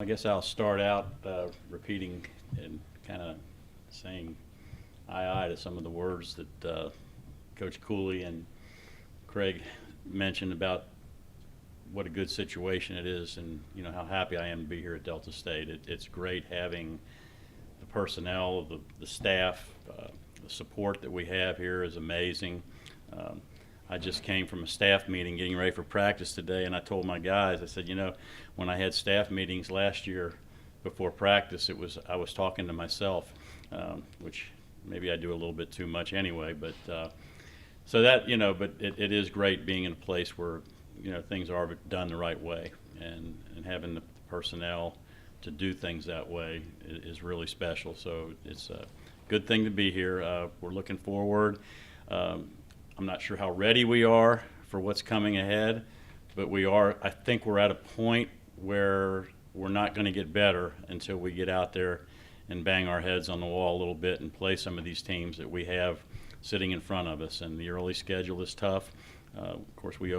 I guess I'll start out repeating and kind of saying aye to some of the words that Coach Cooley and Craig mentioned about what a good situation it is, and how happy I am to be here at Delta State. It's great having the personnel, the staff, the support that we have here is amazing. Um, I just came from a staff meeting getting ready for practice today, and I told my guys, I said, when I had staff meetings last year before practice, I was talking to myself, which maybe I do a little bit too much anyway. But so that but it is great being in a place where things are done the right way, and having the personnel to do things that way is really special. So it's a good thing to be here. We're looking forward. I'm not sure how ready we are for what's coming ahead, but we are. I think we're at a point where we're not going to get better until we get out there and bang our heads on the wall a little bit and play some of these teams that we have sitting in front of us. And the early schedule is tough. Of course, we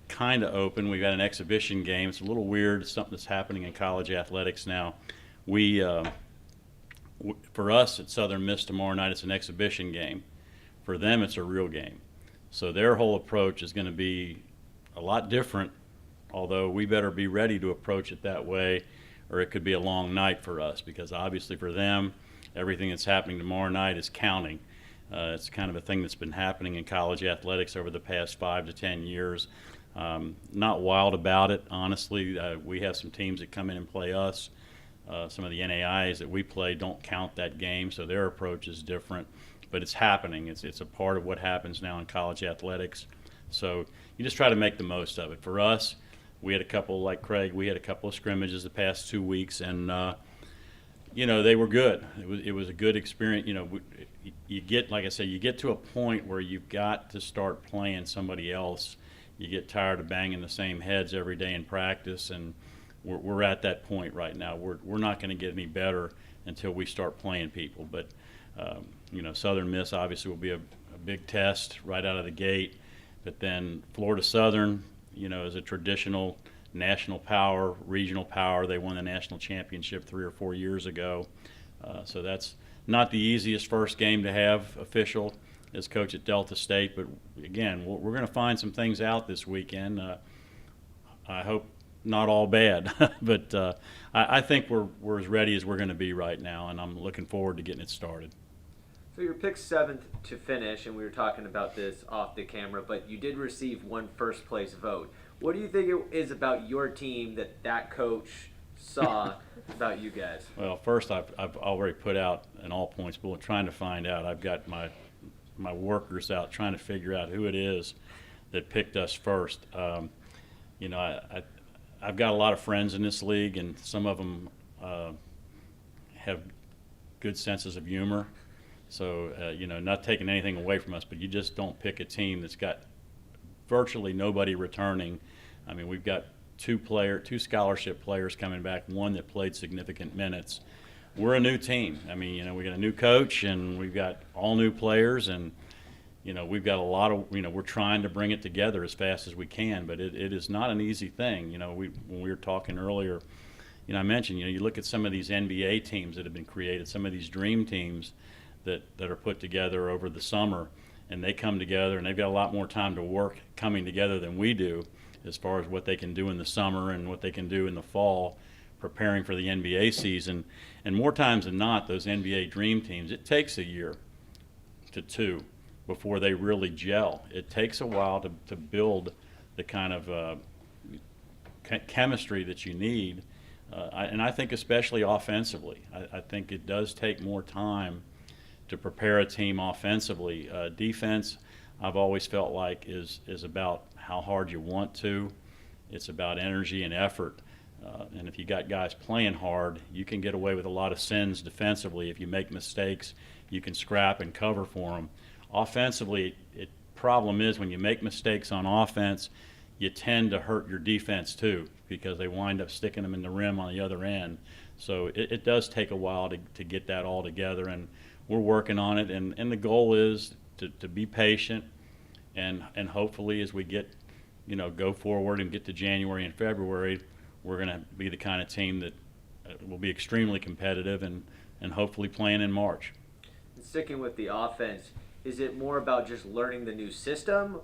kind of open. We've got an exhibition game. It's a little weird. It's something that's happening in college athletics now. For us at Southern Miss tomorrow night, it's an exhibition game. For them, it's a real game. So their whole approach is going to be a lot different, although we better be ready to approach it that way, or it could be a long night for us, because obviously for them, everything that's happening tomorrow night is counting. It's kind of a thing that's been happening in college athletics over the past 5 to 10 years. Not wild about it, honestly. We have some teams that come in and play us. Some of the NAIs that we play don't count that game, so their approach is different. But it's happening. It's a part of what happens now in college athletics. So you just try to make the most of it. For us, we had a couple, like Craig, we had a couple of scrimmages the past 2 weeks, and they were good. It was a good experience. You get, like I said, you get to a point where you've got to start playing somebody else. You get tired of banging the same heads every day in practice, and we're at that point right now. We're not going to get any better until we start playing people. But Southern Miss obviously will be a big test right out of the gate. But then Florida Southern, is a traditional national power, regional power. They won the national championship 3 or 4 years ago. So that's not the easiest first game to have official as coach at Delta State. But again, we're going to find some things out this weekend. I hope not all bad, but I think we're as ready as we're going to be right now, and I'm looking forward to getting it started. So you're picked 7th to finish, and we were talking about this off the camera, but you did receive one first-place vote. What do you think it is about your team that coach saw about you guys? Well, first, I've already put out an all-points bulletin trying to find out. I've got my workers out trying to figure out who it is that picked us first. I've got a lot of friends in this league, and some of them have good senses of humor. So, not taking anything away from us, but you just don't pick a team that's got virtually nobody returning. I mean, we've got two scholarship players coming back, one that played significant minutes. We're a new team. I mean, we got a new coach, and we've got all new players, and, we've got a lot of, we're trying to bring it together as fast as we can, but it is not an easy thing. When we were talking earlier, I mentioned, you look at some of these NBA teams that have been created, some of these dream teams that are put together over the summer, and they come together, and they've got a lot more time to work coming together than we do as far as what they can do in the summer and what they can do in the fall preparing for the NBA season. And more times than not, those NBA dream teams, it takes a year to 2 before they really gel. It takes a while to build the kind of chemistry that you need, and I think especially offensively. I think it does take more time to prepare a team offensively. Defense, I've always felt like is about how hard you want to. It's about energy and effort. And if you got guys playing hard, you can get away with a lot of sins defensively. If you make mistakes, you can scrap and cover for them. Offensively, problem is when you make mistakes on offense, you tend to hurt your defense too, because they wind up sticking them in the rim on the other end. So it does take a while to get that all together, and we're working on it. And the goal is to be patient, and hopefully as we get, go forward and get to January and February, we're going to be the kind of team that will be extremely competitive and hopefully playing in March. And sticking with the offense, is it more about just learning the new system,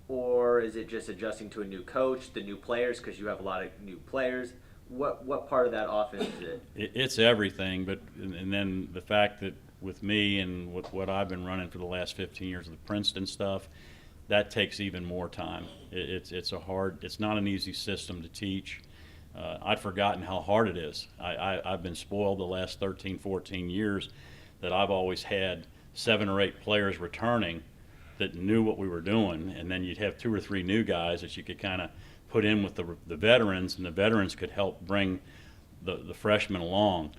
or is it just adjusting to a new coach, the new players, because you have a lot of new players? What part of that offense is it? It's everything, but and then the fact that with me and with what I've been running for the last 15 years of the Princeton stuff, that takes even more time. It's not an easy system to teach. I'd forgotten how hard it is. I've been spoiled the last 13, 14 years that I've always had 7 or 8 players returning that knew what we were doing, and then you'd have 2 or 3 new guys that you could kind of put in with the veterans, and the veterans could help bring the freshmen along.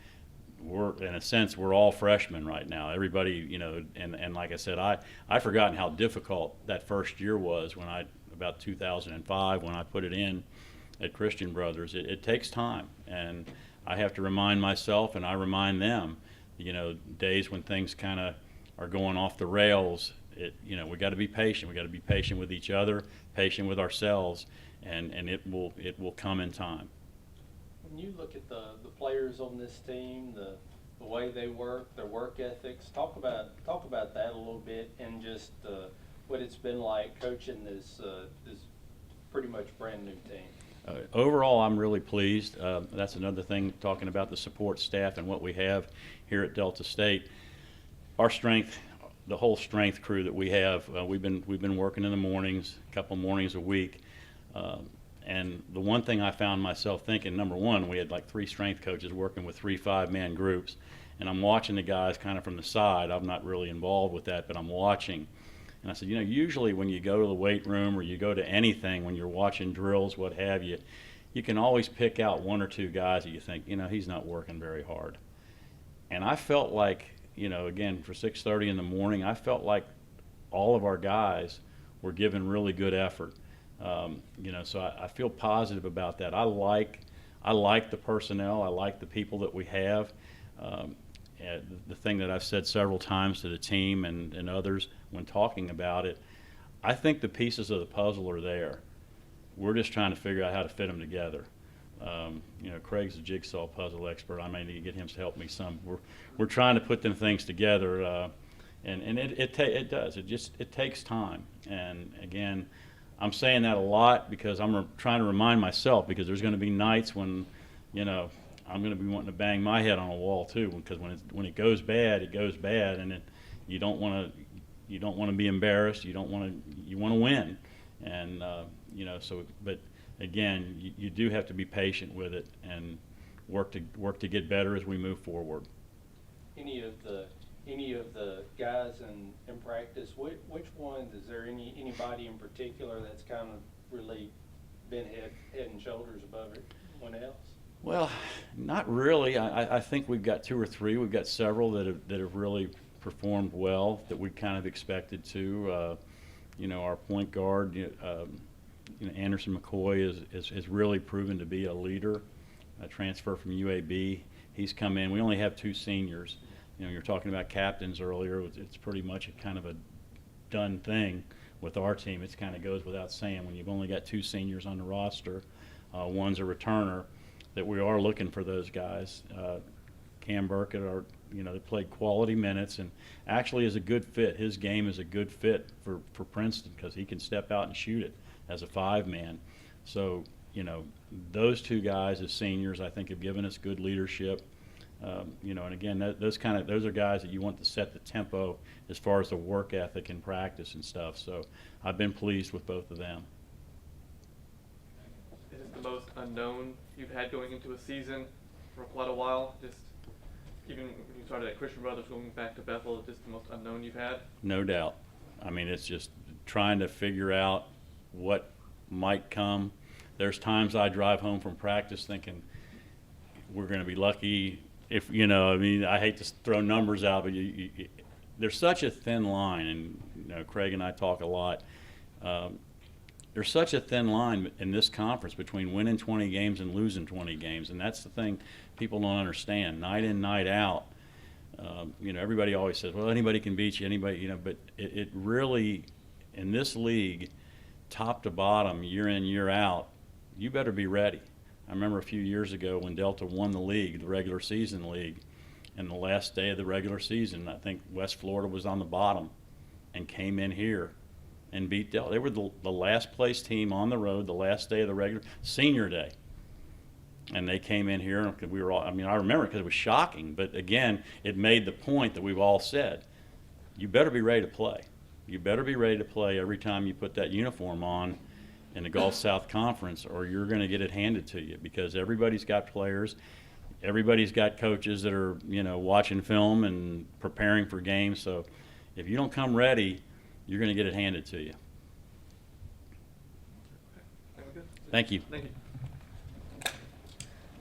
In a sense, we're all freshmen right now. Everybody, and like I said, I've forgotten how difficult that first year was about 2005 when I put it in at Christian Brothers. It takes time, and I have to remind myself, and I remind them, days when things kind of are going off the rails. We got to be patient. We got to be patient with each other, patient with ourselves, and it will come in time. When you look at the players on this team, the way they work, their work ethics, talk about that a little bit, and just what it's been like coaching this pretty much brand new team. Overall, I'm really pleased. That's another thing, talking about the support staff and what we have here at Delta State. Our strength, the whole strength crew that we have, we've been working in the mornings, a couple mornings a week. And the one thing I found myself thinking, number one, we had like 3 strength coaches working with 3 5-man groups, and I'm watching the guys kind of from the side. I'm not really involved with that, but I'm watching. And I said, usually when you go to the weight room or you go to anything, when you're watching drills, what have you, you can always pick out 1 or 2 guys that you think, he's not working very hard. And I felt like, again, for 6:30 in the morning, I felt like all of our guys were giving really good effort. So I feel positive about that. I like the personnel. I like the people that we have. The thing that I've said several times to the team and others when talking about it, I think the pieces of the puzzle are there. We're just trying to figure out how to fit them together. Craig's a jigsaw puzzle expert. I may need to get him to help me some. We're trying to put them things together, and it does. It takes time. And again, I'm saying that a lot because I'm trying to remind myself, because there's going to be nights when, I'm going to be wanting to bang my head on a wall too, because when it goes bad, it goes bad, and you don't want to be embarrassed. You want to win, and but again, you do have to be patient with it and work to get better as we move forward. Any of the guys in practice, which ones, is there anybody in particular that's kind of really been head and shoulders above everyone else? Well, not really. I think we've got 2 or 3. We've got several that have really performed well that we kind of expected to. Our point guard, Anderson McCoy has really proven to be a leader. A transfer from UAB. He's come in. We only have 2 seniors. You're talking about captains earlier. It's pretty much a kind of a done thing with our team. It kind of goes without saying when you've only got 2 seniors on the roster. One's a returner. That we are looking for those guys. Cam Burkett, they played quality minutes and actually is a good fit. His game is a good fit for Princeton because he can step out and shoot it as a 5-man. So, those 2 guys as seniors, I think, have given us good leadership. And again, those are guys that you want to set the tempo as far as the work ethic and practice and stuff. So I've been pleased with both of them. It is the most unknown you've had going into a season for quite a while. Just even when you started at Christian Brothers, going back to Bethel, just the most unknown you've had. No doubt. I mean, it's just trying to figure out what might come. There's times I drive home from practice thinking we're going to be lucky if, I hate to throw numbers out, but there's such a thin line, and Craig and I talk a lot. There's such a thin line in this conference between winning 20 games and losing 20 games, and that's the thing people don't understand. Night in, night out, everybody always says, well, anybody can beat you, anybody, but it really, in this league, top to bottom, year in, year out, you better be ready. I remember a few years ago when Delta won the league, the regular season league, and the last day of the regular season, I think West Florida was on the bottom and came in here and beat Delta. They were the last place team on the road, the last day of the regular senior day. And they came in here, and we were all, I mean, I remember because it was shocking, but again, it made the point that we've all said. You better be ready to play. You better be ready to play every time you put that uniform on in the Gulf South Conference, or you're going to get it handed to you, because everybody's got players. Everybody's got coaches that are, you know, watching film and preparing for games. So if you don't come ready, you're going to get it handed to you. Okay, good. Thank you. Thank you.